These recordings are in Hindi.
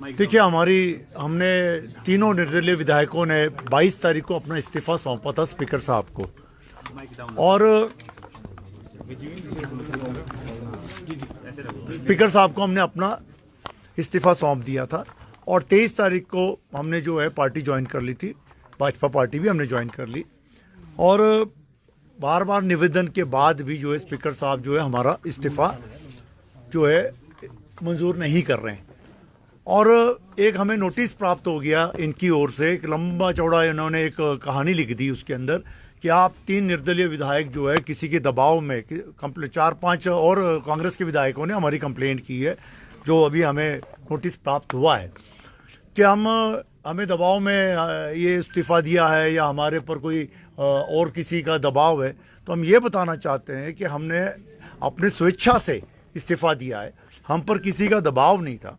देखिए, हमने तीनों निर्दलीय विधायकों ने 22 तारीख को अपना इस्तीफा सौंपा था स्पीकर साहब को, और स्पीकर साहब को हमने अपना इस्तीफा सौंप दिया था। और 23 तारीख को हमने जो है पार्टी ज्वाइन कर ली थी, भाजपा पार्टी भी हमने ज्वाइन कर ली। और बार बार निवेदन के बाद भी जो है स्पीकर साहब जो है हमारा इस्तीफा जो है मंजूर नहीं कर रहे हैं। और एक हमें नोटिस प्राप्त हो गया इनकी ओर से, एक लंबा चौड़ा इन्होंने एक कहानी लिख दी उसके अंदर कि आप 3 निर्दलीय विधायक जो है किसी के दबाव में, 4-5 और कांग्रेस के विधायकों ने हमारी कंप्लेंट की है, जो अभी हमें नोटिस प्राप्त हुआ है कि हमें दबाव में ये इस्तीफा दिया है या हमारे पर कोई और किसी का दबाव है। तो हम ये बताना चाहते हैं कि हमने अपने स्वेच्छा से इस्तीफा दिया है, हम पर किसी का दबाव नहीं था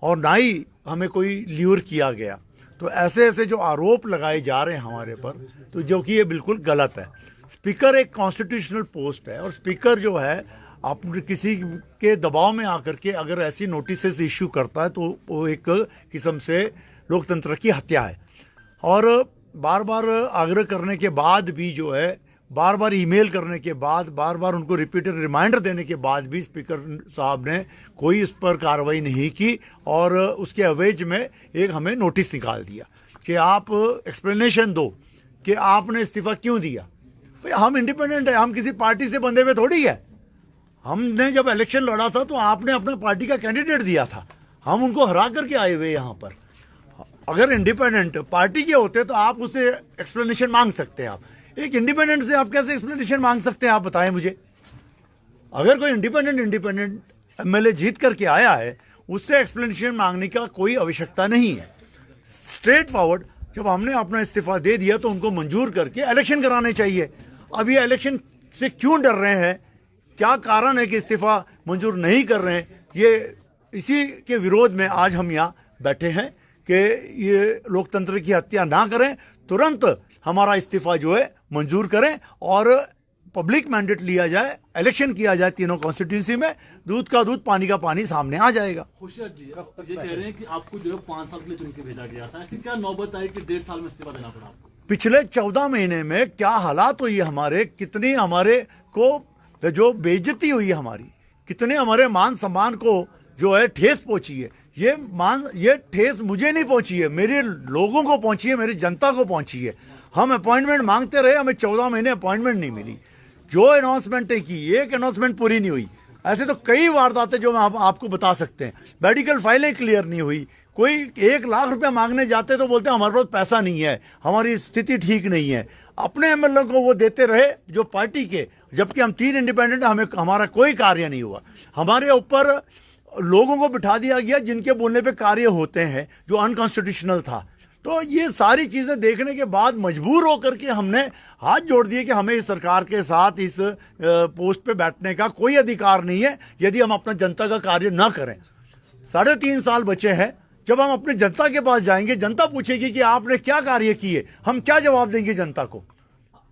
और ना ही हमें कोई ल्यूर किया गया। तो ऐसे ऐसे जो आरोप लगाए जा रहे हैं हमारे पर, तो जो कि ये बिल्कुल गलत है। स्पीकर एक कॉन्स्टिट्यूशनल पोस्ट है और स्पीकर जो है अपने किसी के दबाव में आकर के अगर ऐसी नोटिस इश्यू करता है तो वो एक किस्म से लोकतंत्र की हत्या है। और बार बार आग्रह करने के बाद भी जो है, बार बार ईमेल करने के बाद, बार बार उनको रिपीटेड रिमाइंडर देने के बाद भी स्पीकर साहब ने कोई इस पर कार्रवाई नहीं की और उसके अवेज में एक हमें नोटिस निकाल दिया कि आप एक्सप्लेनेशन दो कि आपने इस्तीफा क्यों दिया। भाई, हम इंडिपेंडेंट है, हम किसी पार्टी से बंधे हुए थोड़ी है। हमने जब इलेक्शन लड़ा था तो आपने अपना पार्टी का कैंडिडेट दिया था, हम उनको हरा करके आए हुए यहाँ पर। अगर इंडिपेंडेंट पार्टी के होते तो आप उससे एक्सप्लेनेशन मांग सकते हैं। आप एक इंडिपेंडेंट से आप कैसे एक्सप्लेनेशन मांग सकते हैं, आप बताएं मुझे। अगर कोई इंडिपेंडेंट एमएलए जीत करके आया है, उससे एक्सप्लेनेशन मांगने का कोई आवश्यकता नहीं है। स्ट्रेट फॉरवर्ड जब हमने अपना इस्तीफा दे दिया तो उनको मंजूर करके इलेक्शन कराने चाहिए। अब ये इलेक्शन से क्यों डर रहे हैं, क्या कारण है कि इस्तीफा मंजूर नहीं कर रहे हैं, ये इसी के विरोध में आज हम यहाँ बैठे हैं कि ये लोकतंत्र की हत्या ना करें, तुरंत हमारा इस्तीफा जो है मंजूर करें और पब्लिक मैंडेट लिया जाए, इलेक्शन किया जाए तीनों कॉन्स्टिट्यूंसी में, दूध का दूध पानी का पानी सामने आ जाएगा। खुशियार जी, ये कह रहे हैं कि आपको जो है 5 साल के लिए चुन के भेजा गया था, ऐसी क्या नौबत आई कि 1.5 साल में इस्तीफा देना पड़ा आपको? पिछले 14 महीने में क्या हालात हुई हमारे, कितनी हमारे को जो बेइज्जती हुई है हमारी, कितने हमारे मान सम्मान को जो है ठेस पहुंची है। ये ठेस मुझे नहीं पहुंची है, मेरे लोगों को पहुंची है, मेरी जनता को पहुंची है। हम अपॉइंटमेंट मांगते रहे, हमें 14 महीने अपॉइंटमेंट नहीं मिली। जो अनाउंसमेंटें की, एक अनाउंसमेंट पूरी नहीं हुई। ऐसे तो कई वारदातें जो हम आपको बता सकते हैं। मेडिकल फाइलें क्लियर नहीं हुई, कोई 1 लाख रुपया मांगने जाते तो बोलते हैं हमारे पास पैसा नहीं है, हमारी स्थिति ठीक नहीं है। अपने एमएलए को वो देते रहे जो पार्टी के, जबकि हम 3 इंडिपेंडेंट, हमारा कोई कार्य नहीं हुआ। हमारे ऊपर लोगों को बिठा दिया गया जिनके बोलने पे कार्य होते हैं, जो अनकॉन्स्टिट्यूशनल था। तो ये सारी चीजें देखने के बाद मजबूर होकर के हमने हाथ जोड़ दिए कि हमें इस सरकार के साथ इस पोस्ट पे बैठने का कोई अधिकार नहीं है यदि हम अपना जनता का कार्य ना करें। 3.5 साल बचे हैं, जब हम अपनी जनता के पास जाएंगे, जनता पूछेगी कि आपने क्या कार्य किए, हम क्या जवाब देंगे जनता को?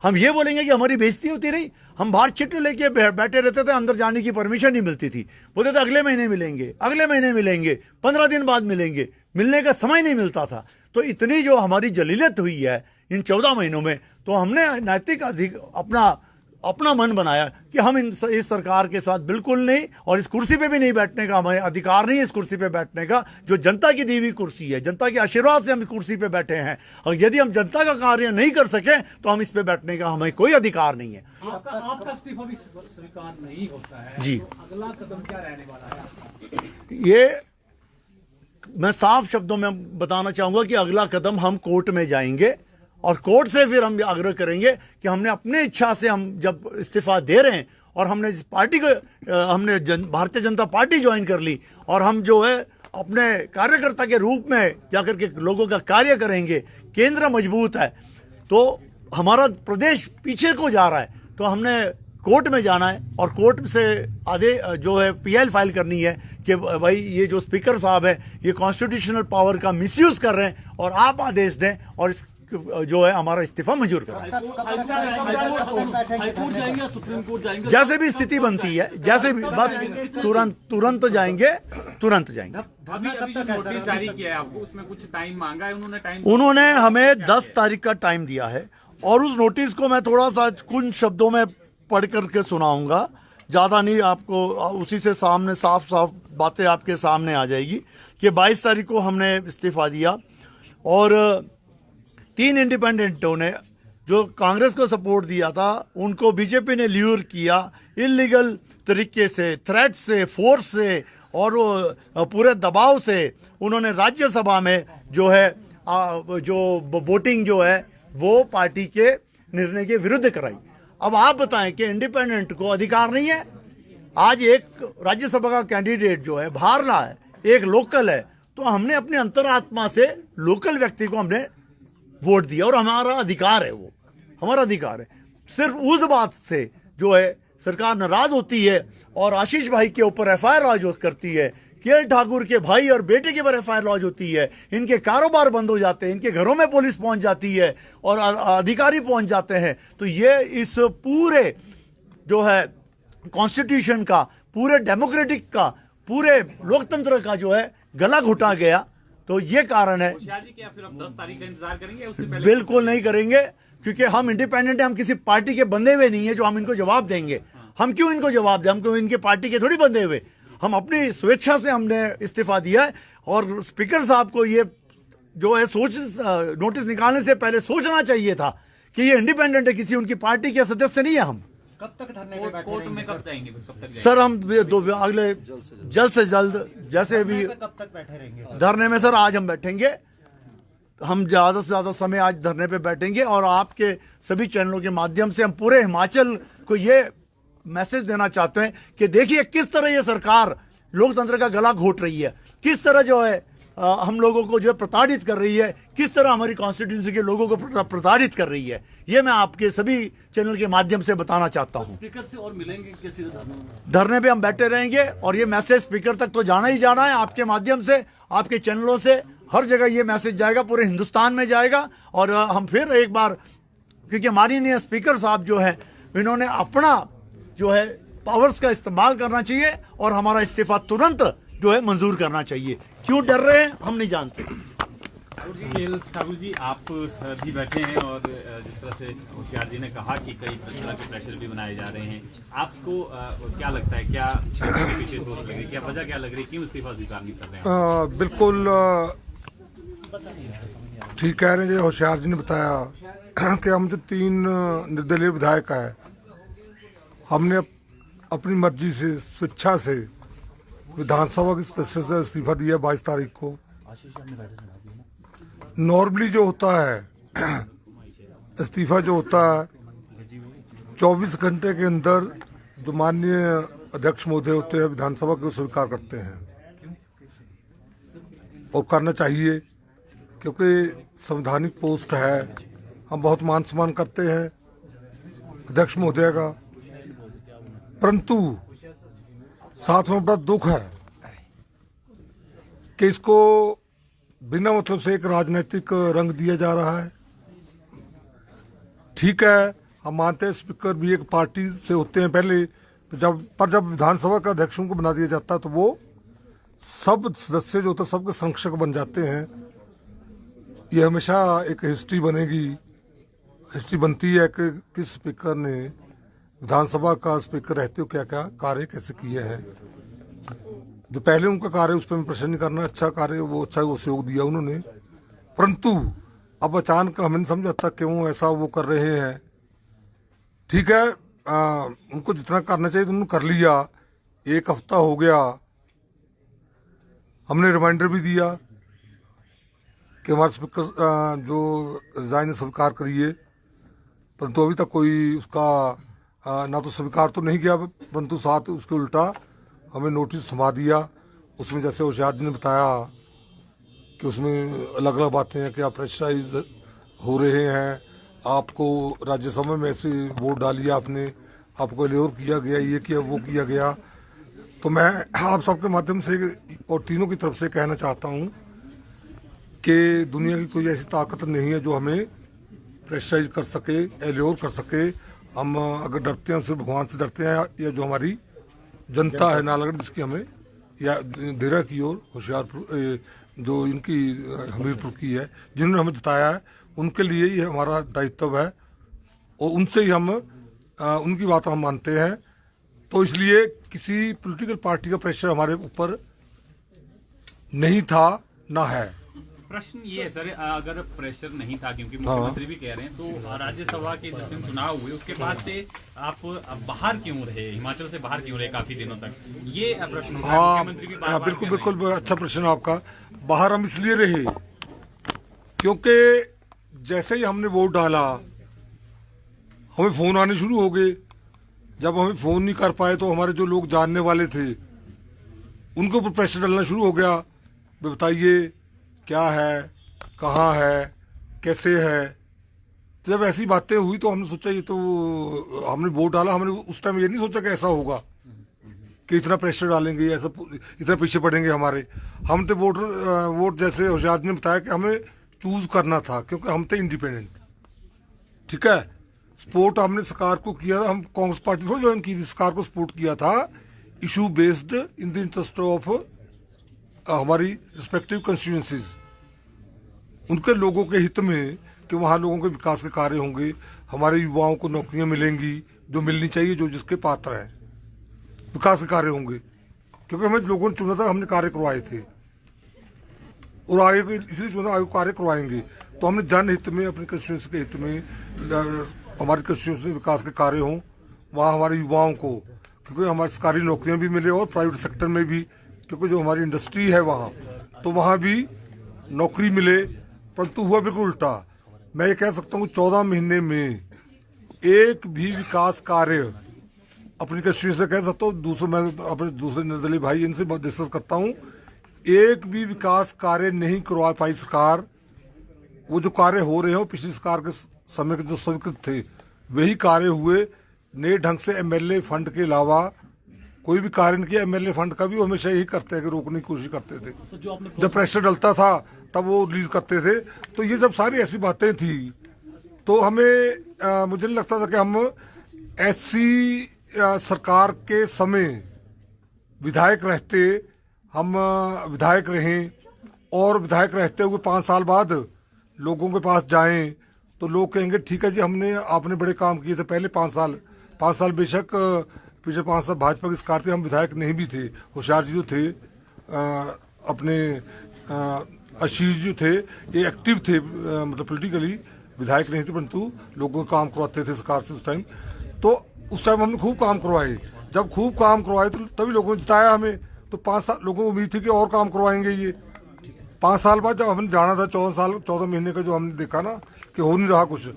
हम ये बोलेंगे कि हमारी बेइज्जती होती रही, हम बाहर चिट्ठी लेके बैठे रहते थे, अंदर जाने की परमिशन नहीं मिलती थी, बोलते थे अगले महीने मिलेंगे, अगले महीने मिलेंगे, 15 दिन बाद मिलेंगे, मिलने का समय नहीं मिलता था। तो इतनी जो हमारी जलीलत हुई है इन 14 महीनों में, तो हमने नैतिक अपना मन बनाया कि हम इस सरकार के साथ बिल्कुल नहीं, और इस कुर्सी पे भी नहीं बैठने का हमें अधिकार नहीं है। इस कुर्सी पे बैठने का, जो जनता की दी हुई कुर्सी है, जनता के आशीर्वाद से हम इस कुर्सी पे बैठे हैं, और यदि हम जनता का कार्य नहीं कर सके तो हम इस पे बैठने का हमें कोई अधिकार नहीं है। आपका इस्तीफा भी स्वीकार नहीं होता है जी, तो अगला कदम क्या रहने वाला है आपका? ये मैं साफ शब्दों में बताना चाहूंगा कि अगला कदम हम कोर्ट में जाएंगे और कोर्ट से फिर हम आग्रह करेंगे कि हमने अपनी इच्छा से, हम जब इस्तीफा दे रहे हैं और हमने इस पार्टी को, हमने भारतीय जनता पार्टी ज्वाइन कर ली और हम जो है अपने कार्यकर्ता के रूप में जाकर के लोगों का कार्य करेंगे। केंद्र मजबूत है तो हमारा प्रदेश पीछे को जा रहा है, तो हमने कोर्ट में जाना है और कोर्ट से जो है पीएल फाइल करनी है कि भाई ये जो स्पीकर साहब है ये कॉन्स्टिट्यूशनल पावर का मिसयूज कर रहे हैं और आप आदेश दें और इस जो है हमारा इस्तीफा मंजूर करें। हाईकोर्ट जाएंगे या सुप्रीम कोर्ट जाएंगे? जैसे भी स्थिति बनती है, जैसे भी, बस तुरंत जाएंगे, तुरंत जाएंगे। अभी जो नोटिस जारी किया है आपको, उसमें कुछ टाइम मांगा है उन्होंने? उन्होंने हमें 10 तारीख का टाइम दिया है और उस नोटिस को मैं थोड़ा सा कुछ शब्दों में पढ़ करके सुनाऊंगा, ज्यादा नहीं, आपको उसी से सामने साफ साफ बातें आपके सामने आ जाएगी कि 22 तारीख को हमने इस्तीफा दिया और 3 इंडिपेंडेंटों ने जो कांग्रेस को सपोर्ट दिया था उनको बीजेपी ने ल्यूर किया इलीगल तरीके से, थ्रेट से, फोर्स से और पूरे दबाव से। उन्होंने राज्यसभा में जो है जो वोटिंग जो है वो पार्टी के निर्णय के विरुद्ध कराई। अब आप बताएं कि इंडिपेंडेंट को अधिकार नहीं है? आज एक राज्यसभा का कैंडिडेट जो है बाहर रहा है, एक लोकल है, तो हमने अपने अंतरात्मा से लोकल व्यक्ति को हमने वोट दिया और हमारा अधिकार है, वो हमारा अधिकार है। सिर्फ उस बात से जो है सरकार नाराज होती है और आशीष भाई के ऊपर एफआईआर लॉन्च करती है, के ठाकुर के भाई और बेटे के ऊपर एफआईआर लॉन्च होती है, इनके कारोबार बंद हो जाते हैं, इनके घरों में पुलिस पहुंच जाती है और अधिकारी पहुंच जाते हैं। तो ये इस पूरे जो है कॉन्स्टिट्यूशन का, पूरे डेमोक्रेटिक का, पूरे लोकतंत्र का जो है गला घुटा गया। तो ये कारण है। क्या फिर अब 10 तारीख का इंतजार करेंगे? उससे पहले बिल्कुल नहीं करेंगे, क्योंकि हम इंडिपेंडेंट हैं, हम किसी पार्टी के बंधे हुए नहीं है जो हम इनको जवाब देंगे। हम क्यों इनको जवाब दें? हम क्यों इनके पार्टी के थोड़ी बंधे हुए? हम अपनी स्वेच्छा से हमने इस्तीफा दिया है और स्पीकर साहब को ये जो है नोटिस निकालने से पहले सोचना चाहिए था कि ये इंडिपेंडेंट है, किसी उनकी पार्टी के सदस्य नहीं है हम। कब तक धरने पे बैठे कोर्ट में रहेंगे? कब जाएंगे? कब तक जाएंगे? सर हम अगले जल्द से जल्द जैसे भी कब तक बैठे रहेंगे? धरने में सर आज हम बैठेंगे, हम ज्यादा से ज्यादा समय आज धरने पे बैठेंगे और आपके सभी चैनलों के माध्यम से हम पूरे हिमाचल को ये मैसेज देना चाहते हैं कि देखिए किस तरह ये सरकार लोकतंत्र का गला घोट रही है, किस तरह जो है हम लोगों को जो है प्रताड़ित कर रही है, किस तरह हमारी कॉन्स्टिट्यूंसी के लोगों को प्रताड़ित कर रही है। ये मैं आपके सभी चैनल के माध्यम से बताना चाहता हूँ। स्पीकर से और मिलेंगे किसी धरने पे हम बैठे रहेंगे और ये मैसेज स्पीकर तक तो जाना ही जाना है। आपके माध्यम से, आपके चैनलों से हर जगह ये मैसेज जाएगा, पूरे हिंदुस्तान में जाएगा। और हम फिर एक बार, क्योंकि माननीय स्पीकर साहब जो है इन्होंने अपना जो है पावर्स का इस्तेमाल करना चाहिए और हमारा इस्तीफा तुरंत जो है मंजूर करना चाहिए। क्यों डर रहे हैं हम नहीं जानते। ठाकुर जी, आप भी बैठे हैं और जिस तरह से होशियार जी ने कहा कि कई तरह के प्रेशर भी बनाए जा रहे हैं, आपको क्या लगता है, क्या पीछे सोच लग रही है, क्या वजह क्या लग रही है, क्यों इस्तीफा स्वीकार नहीं कर रहे हैं? बिल्कुल ठीक कह रहे हैं। होशियार जी ने बताया कि हम जो 3 निर्दलीय विधायक है, हमने अपनी मर्जी से, स्वेच्छा से विधानसभा के सदस्य से इस्तीफा दिया 22 तारीख को। नॉर्मली जो होता है इस्तीफा जो होता है 24 घंटे के अंदर जो माननीय अध्यक्ष महोदय होते हैं विधानसभा के, स्वीकार करते हैं और करना चाहिए, क्योंकि संवैधानिक पोस्ट है। हम बहुत मान सम्मान करते हैं अध्यक्ष महोदय का, परंतु साथ में बड़ा दुख है कि इसको बिना मतलब से एक राजनीतिक रंग दिया जा रहा है। ठीक है, हम मानते हैं स्पीकर भी एक पार्टी से होते हैं पहले, जब विधानसभा का अध्यक्षों को बना दिया जाता है तो वो सब सदस्य जो होते हैं सबके संरक्षक बन जाते हैं। ये हमेशा एक हिस्ट्री बनेगी, हिस्ट्री बनती है कि किस स्पीकर ने विधानसभा का स्पीकर रहते हो क्या क्या कार्य कैसे किए हैं। जो पहले उनका कार्य उस पर मैं प्रश्न नहीं करना, अच्छा कार्य वो अच्छा वो सहयोग दिया उन्होंने, परंतु अब अचानक हमें नहीं समझ आता क्यों ऐसा वो कर रहे हैं। ठीक है, उनको जितना करना चाहिए तो उन्होंने कर लिया। 1 हफ्ता हो गया, हमने रिमाइंडर भी दिया कि हमारे स्पीकर जो रिजाइन स्वीकार करिए, परंतु अभी तक कोई उसका ना तो स्वीकार तो नहीं किया, परंतु साथ उसके उल्टा हमें नोटिस थमा दिया। उसमें जैसे होशियार जी ने बताया कि उसमें अलग अलग बातें हैं कि आप प्रेशराइज हो रहे हैं, आपको राज्यसभा में ऐसे वोट डालिए, आपने आपको इलेक्ट किया गया, ये किया वो किया गया। तो मैं आप सबके माध्यम से और तीनों की तरफ से कहना चाहता हूँ कि दुनिया की कोई ऐसी ताकत नहीं है जो हमें प्रेशराइज कर सके, एल्योर कर सके। हम अगर डरते हैं उससे भगवान से डरते हैं, या जो हमारी जनता है नालागढ़ जिसकी हमें, या देरा की ओर होशियारपुर जो इनकी हमीरपुर की है, जिन्होंने हमें जिताया है, उनके लिए ये हमारा दायित्व है और उनसे ही हम उनकी बात हम मानते हैं। तो इसलिए किसी पॉलिटिकल पार्टी का प्रेशर हमारे ऊपर नहीं था, ना है। प्रश्न ये है सर, अगर प्रेशर नहीं था, क्योंकि मुख्यमंत्री भी कह रहे हैं, तो राज्यसभा के जिस दिन चुनाव हुए उसके बाद से आप बाहर क्यों रहे, हिमाचल से बाहर क्यों रहे काफी दिनों तक, ये प्रश्न उठा है। मुख्यमंत्री भी बार-बार बिल्कुल कह रहे हैं। बिल्कुल अच्छा प्रश्न आपका। बाहर हम इसलिए रहे क्योंकि जैसे ही हमने वोट डाला हमें फोन आने शुरू हो गए। जब हमें फोन नहीं कर पाए तो हमारे जो लोग जानने वाले थे उनके ऊपर प्रेशर डालना शुरू हो गया, बताइए क्या है, कहाँ है, कैसे है। तो जब ऐसी बातें हुई तो हमने सोचा ये तो, हमने वोट डाला, हमने उस टाइम ये नहीं सोचा कि ऐसा होगा कि इतना प्रेशर डालेंगे, ऐसा इतना पीछे पड़ेंगे हमारे। हम तो वोट जैसे होशियार जी ने बताया कि हमें चूज करना था क्योंकि हम थे इंडिपेंडेंट, ठीक है। सपोर्ट हमने सरकार को किया था, हम कांग्रेस पार्टी थोड़ी ज्वाइन की थी, सरकार को सपोर्ट किया था issue based in the interest of हमारी रिस्पेक्टिव कंस्टिट्यूएंसीज, उनके लोगों के हित में कि वहाँ लोगों के विकास के कार्य होंगे, हमारे युवाओं को नौकरियां मिलेंगी जो मिलनी चाहिए, जो जिसके पात्र हैं, विकास के कार्य होंगे। क्योंकि हमें लोगों ने चुना था, हमने कार्य करवाए थे और आगे को इसलिए चुना, आगे कार्य करवाएंगे। तो हमने जनहित में, अपनी कंस्टिट्यूएंसी के हित में, हमारी कंस्टिट्यूएंसी में विकास के कार्य हों, वहाँ हमारे युवाओं को, क्योंकि हमारी सरकारी नौकरियां भी मिले और प्राइवेट सेक्टर में भी, क्योंकि जो हमारी इंडस्ट्री है वहाँ, तो वहाँ भी नौकरी मिले। परंतु हुआ बिल्कुल उल्टा। मैं ये कह सकता हूँ 14 महीने में एक भी विकास कार्य अपनी कंस्टिट्यूएंसी से कह सकता हूँ, दूसरे मैं अपने दूसरे निर्दलीय भाई इनसे डिस्कस करता हूँ, एक भी विकास कार्य नहीं करवा पाई सरकार। वो जो कार्य हो रहे हो पिछली सरकार के समय के जो स्वीकृत थे वही कार्य हुए। नए ढंग से एमएलए फंड के अलावा कोई भी कार्य नहीं किया। एमएलए फंड का भी वो हमेशा यही करते हैं कि रोकने की कोशिश करते थे, जब प्रेशर डलता था तब वो रिलीज करते थे। तो ये जब सारी ऐसी बातें थी तो हमें मुझे नहीं लगता था कि हम ऐसी सरकार के समय विधायक रहते, हम विधायक रहें और विधायक रहते हुए 5 साल बाद लोगों के पास जाएं तो लोग कहेंगे ठीक है जी, आपने बड़े काम किए थे पहले 5 साल बेशक पिछले 5 साल भाजपा की सरकार थी, हम विधायक नहीं भी थे। होशियार जी जो थे, अपने आशीष जी थे, ये एक्टिव थे, मतलब पॉलिटिकली विधायक नहीं थे परंतु लोगों का काम करवाते थे सरकार से उस टाइम। तो उस टाइम हमने खूब काम करवाए। जब खूब काम करवाए तो तभी लोगों ने जिताया हमें। तो 5 साल लोगों को उम्मीद थी कि और काम करवाएंगे ये। 5 साल बाद जब हमने जाना था, 14 महीने का जो हमने देखा ना कि हो नहीं रहा कुछ,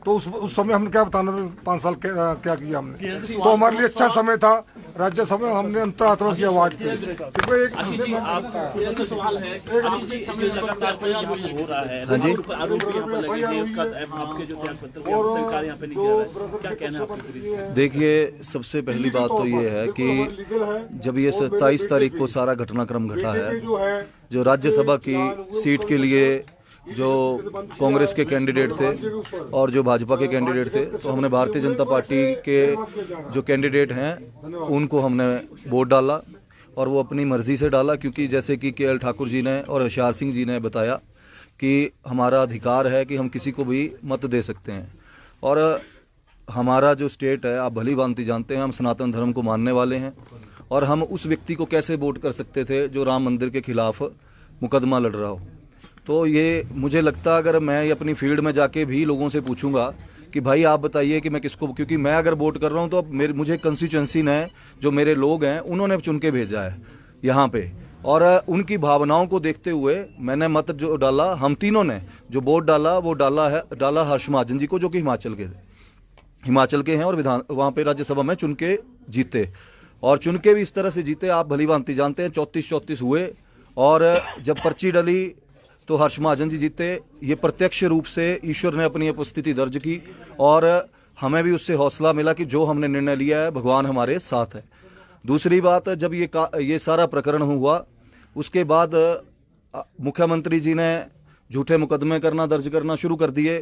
तो उस समय हमने क्या बताना था 5 साल क्या किया हमने। तो हमारे लिए अच्छा समय था। राज्यसभा में हमने अंतरात्मा की आवाज की। आशीष जी, आपका सवाल है, आशीष जी, जो लगातार FIR हो रहा है, आरोप यहाँ पर लगे थे, उसका आपके जो त्यागपत्र सरकार यहाँ पे नहीं किया है, क्या कहना है आपके? देखिए, सबसे पहली बात तो ये है कि जब ये 27 तारीख को सारा घटनाक्रम घटा है, जो राज्यसभा की सीट के लिए जो कांग्रेस के कैंडिडेट थे और जो भाजपा के कैंडिडेट थे, तो हमने भारतीय जनता पार्टी के जो कैंडिडेट हैं उनको हमने वोट डाला और वो अपनी मर्जी से डाला। क्योंकि जैसे कि KL ठाकुर जी ने और होशियार सिंह जी ने बताया कि हमारा अधिकार है कि हम किसी को भी मत दे सकते हैं। और हमारा जो स्टेट है, आप भली भांति जानते हैं, हम सनातन धर्म को मानने वाले हैं और हम उस व्यक्ति को कैसे वोट कर सकते थे जो राम मंदिर के खिलाफ मुकदमा लड़ रहा हो। तो ये मुझे लगता, अगर मैं अपनी फील्ड में जाके भी लोगों से पूछूंगा कि भाई आप बताइए कि मैं किसको, क्योंकि मैं अगर वोट कर रहा हूं तो अब मुझे कंस्टिट्यूएंसी ने, जो मेरे लोग हैं, उन्होंने चुन के भेजा है यहाँ पे, और उनकी भावनाओं को देखते हुए मैंने मत जो डाला, हम तीनों ने जो वोट डाला वो डाला हर्ष महाजन जी को, जो कि हिमाचल के हैं और वहाँ पे राज्यसभा में चुन के जीते। और चुन के भी इस तरह से जीते, आप भली भांति जानते हैं, 34-34 हुए। और जब पर्ची डली तो हर्ष महाजन जी जीते। ये प्रत्यक्ष रूप से ईश्वर ने अपनी उपस्थिति दर्ज की और हमें भी उससे हौसला मिला कि जो हमने निर्णय लिया है भगवान हमारे साथ है। दूसरी बात, जब ये सारा प्रकरण हुआ उसके बाद मुख्यमंत्री जी ने झूठे मुकदमे दर्ज करना शुरू कर दिए।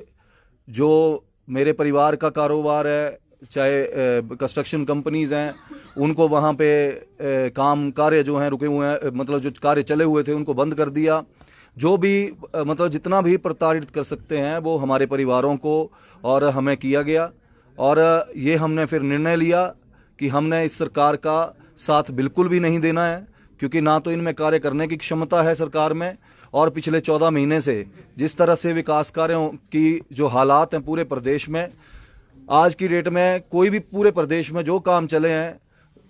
जो मेरे परिवार का कारोबार है, चाहे कंस्ट्रक्शन कंपनीज हैं, उनको वहाँ पे काम कार्य जो हैं रुके हुए हैं, मतलब जो कार्य चले हुए थे उनको बंद कर दिया। जो भी मतलब जितना भी प्रताड़ित कर सकते हैं वो हमारे परिवारों को और हमें किया गया। और ये हमने फिर निर्णय लिया कि हमने इस सरकार का साथ बिल्कुल भी नहीं देना है, क्योंकि ना तो इनमें कार्य करने की क्षमता है सरकार में, और पिछले 14 महीने से जिस तरह से विकास कार्यों की जो हालात हैं पूरे प्रदेश में, आज की डेट में कोई भी पूरे प्रदेश में जो काम चले हैं,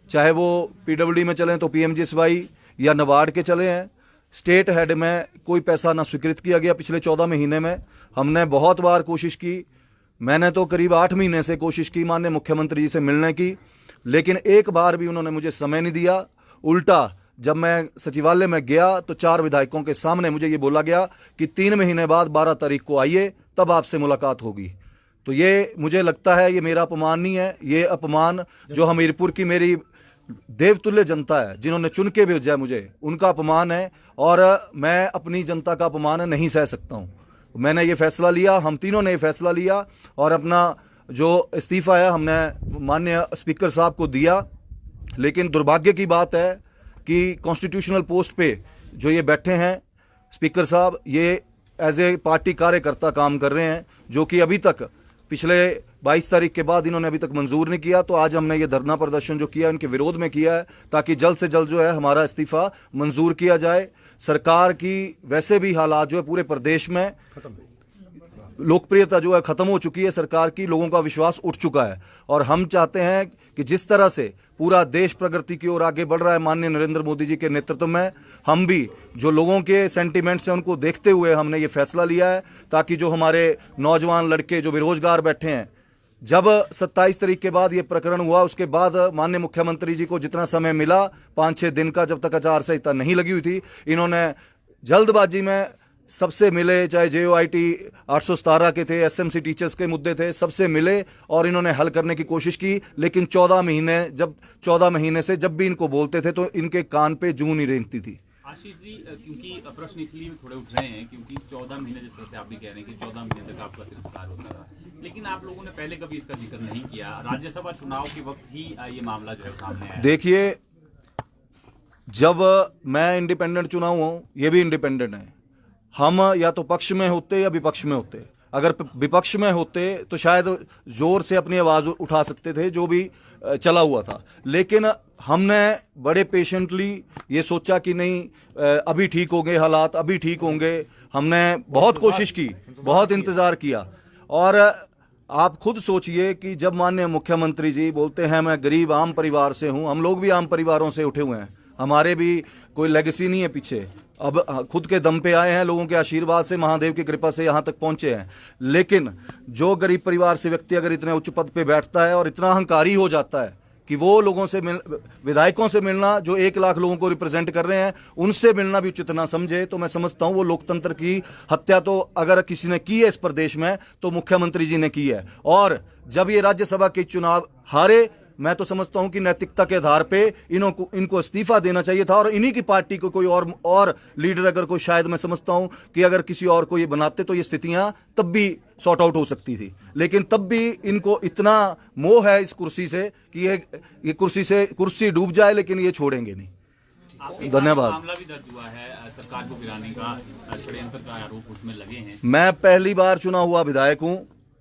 चाहे वो पीडब्ल्यूडी में चले तो पीएमजीएसवाई या नाबार्ड के चले हैं, स्टेट हेड में कोई पैसा ना स्वीकृत किया गया। पिछले 14 महीने में हमने बहुत बार कोशिश की, मैंने तो करीब 8 महीने से कोशिश की माननीय मुख्यमंत्री जी से मिलने की, लेकिन एक बार भी उन्होंने मुझे समय नहीं दिया। उल्टा जब मैं सचिवालय में गया तो 4 विधायकों के सामने मुझे ये बोला गया कि 3 महीने बाद 12 तारीख को आइए, तब आपसे मुलाकात होगी। तो ये मुझे लगता है ये मेरा अपमान नहीं है, ये अपमान जो हमीरपुर की मेरी देवतुल्य जनता है जिन्होंने चुन के भेजा मुझे, उनका अपमान है, और मैं अपनी जनता का अपमान नहीं सह सकता हूँ। मैंने ये फैसला लिया, हम तीनों ने ये फैसला लिया, और अपना जो इस्तीफा है हमने माननीय स्पीकर साहब को दिया। लेकिन दुर्भाग्य की बात है कि कॉन्स्टिट्यूशनल पोस्ट पे जो ये बैठे हैं स्पीकर साहब, ये एज ए पार्टी कार्यकर्ता काम कर रहे हैं, जो कि अभी तक पिछले 22 तारीख के बाद इन्होंने अभी तक मंजूर नहीं किया। तो आज हमने ये धरना प्रदर्शन जो किया इनके विरोध में किया है, ताकि जल्द से जल्द जो है हमारा इस्तीफा मंजूर किया जाए। सरकार की वैसे भी हालात जो है पूरे प्रदेश में लोकप्रियता जो है खत्म हो चुकी है, सरकार की लोगों का विश्वास उठ चुका है, और हम चाहते हैं कि जिस तरह से पूरा देश प्रगति की ओर आगे बढ़ रहा है माननीय नरेंद्र मोदी जी के नेतृत्व में, हम भी जो लोगों के सेंटिमेंट्स हैं उनको देखते हुए हमने ये फैसला लिया है, ताकि जो हमारे नौजवान लड़के जो बेरोजगार बैठे हैं, जब 27 तारीख के बाद ये प्रकरण हुआ, उसके बाद माननीय मुख्यमंत्री जी को जितना समय मिला 5-6 दिन का, जब तक आचार संहिता नहीं लगी हुई थी, इन्होंने जल्दबाजी में सबसे मिले, चाहे JOIT 817 के थे, SMC टीचर्स के मुद्दे थे, सबसे मिले और इन्होंने हल करने की कोशिश की। लेकिन 14 महीने से जब भी इनको बोलते थे तो इनके कान पे जूं नहीं रेंगती थी। आशीष जी, क्योंकि प्रश्न इसलिए भी थोड़े उठ रहे हैं क्योंकि 14 महीने जिस तरह से आप भी कह रहे हैं कि 14 महीने तक आपका तिरस्कार होता रहा, लेकिन आप लोगों ने पहले कभी इसका जिक्र नहीं किया। राज्यसभा चुनाव के वक्त ही ये मामला जो है सामने आया। देखिए, जब मैं इंडिपेंडेंट चुना हुआ हूं, ये भी इंडिपेंडेंट है, हम या तो पक्ष में होते या विपक्ष में होते। अगर विपक्ष में होते तो शायद जोर से अपनी आवाज उठा सकते थे, जो भी चला हुआ था। लेकिन हमने बड़े पेशेंटली ये सोचा कि नहीं, अभी ठीक होंगे हालात, अभी ठीक होंगे। हमने बहुत कोशिश की, बहुत इंतजार किया। और आप खुद सोचिए कि जब माननीय मुख्यमंत्री जी बोलते हैं मैं गरीब आम परिवार से हूं, हम लोग भी आम परिवारों से उठे हुए हैं, हमारे भी कोई लेगेसी नहीं है पीछे, अब खुद के दम पे आए हैं, लोगों के आशीर्वाद से, महादेव की कृपा से यहां तक पहुंचे हैं। लेकिन जो गरीब परिवार से व्यक्ति अगर इतने उच्च पद पे बैठता है और इतना अहंकारी हो जाता है कि वो लोगों से विधायकों से मिलना जो 1 लाख लोगों को रिप्रेजेंट कर रहे हैं, उनसे मिलना भी उचित ना समझे, तो मैं समझता हूं वो लोकतंत्र की हत्या तो अगर किसी ने की है इस प्रदेश में तो मुख्यमंत्री जी ने की है। और जब ये राज्यसभा के चुनाव हारे, मैं तो समझता हूं कि नैतिकता के आधार पे इनको इस्तीफा देना चाहिए था, और इन्हीं की पार्टी को कोई और लीडर अगर कोई, शायद मैं समझता हूं कि अगर किसी और को ये बनाते तो ये स्थितियां तब भी सॉर्ट आउट हो सकती थी। लेकिन तब भी इनको इतना मोह है इस कुर्सी से कि ये कुर्सी डूब जाए लेकिन ये छोड़ेंगे नहीं। धन्यवाद। मामला भी दर्ज हुआ है, सरकार को गिराने का षड्यंत्र का आरोप उसमें लगे हैं। मैं पहली बार चुना हुआ विधायक हूं,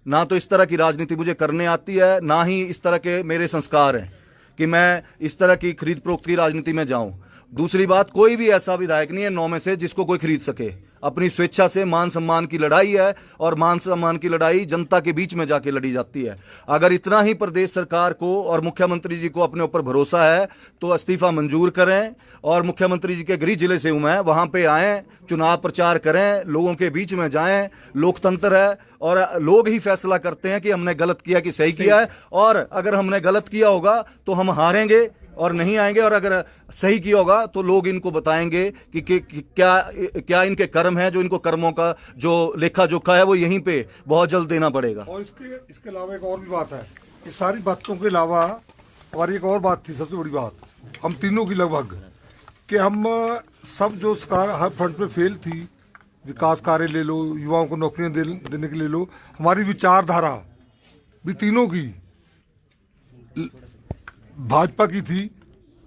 ना तो इस तरह की राजनीति मुझे करने आती है, ना ही इस तरह के मेरे संस्कार हैं कि मैं इस तरह की खरीद फरोख्त की राजनीति में जाऊं। दूसरी बात, कोई भी ऐसा विधायक नहीं है 9 में से जिसको कोई खरीद सके। अपनी स्वेच्छा से मान सम्मान की लड़ाई है, और मान सम्मान की लड़ाई जनता के बीच में जाके लड़ी जाती है। अगर इतना ही प्रदेश सरकार को और मुख्यमंत्री जी को अपने ऊपर भरोसा है तो इस्तीफा मंजूर करें, और मुख्यमंत्री जी के गृह जिले से हूं मैं, वहां पे आएं, चुनाव प्रचार करें, लोगों के बीच में जाएं। लोकतंत्र है और लोग ही फैसला करते हैं कि हमने गलत किया कि सही किया है, और अगर हमने गलत किया होगा तो हम हारेंगे और नहीं आएंगे, और अगर सही किया होगा तो लोग इनको बताएंगे कि क्या इनके कर्म है, जो इनको कर्मों का जो लेखा जोखा है वो यहीं पे बहुत जल्द देना पड़ेगा। और इसके अलावा एक और भी बात है, इस सारी बातों के अलावा हमारी एक और बात थी, सबसे बड़ी बात हम तीनों की लगभग, कि हम सब जो सरकार हर फ्रंट पे फेल थी, विकास कार्य ले लो, युवाओं को नौकरियां देने के ले लो, हमारी विचारधारा भी तीनों की भाजपा की थी,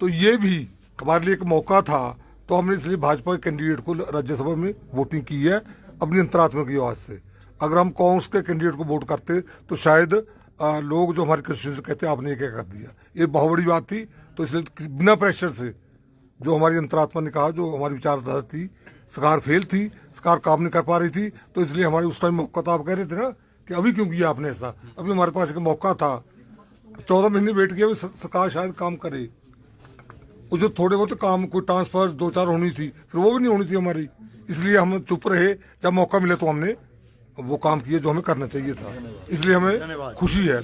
तो ये भी हमारे लिए एक मौका था, तो हमने इसलिए भाजपा के कैंडिडेट को राज्यसभा में वोटिंग की है अपनी अंतरात्मा की आवाज से। अगर हम कांग्रेस के कैंडिडेट को वोट करते तो शायद लोग जो हमारे कंस्टिट्यूएंसी कहते हैं आपने ये क्या कर दिया, ये बहुत बड़ी बात थी। तो इसलिए बिना प्रेशर से जो हमारी अंतरात्मा ने कहा, जो हमारी विचारधारा थी, सरकार फेल थी, सरकार काम नहीं कर पा रही थी, तो इसलिए हमारे उस टाइम मौका था। आप कह रहे थे ना कि अभी क्यों किया आपने ऐसा, अभी हमारे पास एक मौका था, 14 महीने वेट किया, सरकार शायद काम करे। वो जो थोड़े बहुत काम, कोई ट्रांसफर 2-4 होनी थी, फिर वो भी नहीं होनी थी हमारी, इसलिए हम चुप रहे। जब मौका मिले तो हमने वो काम किए जो हमें करना चाहिए था, इसलिए हमें खुशी है।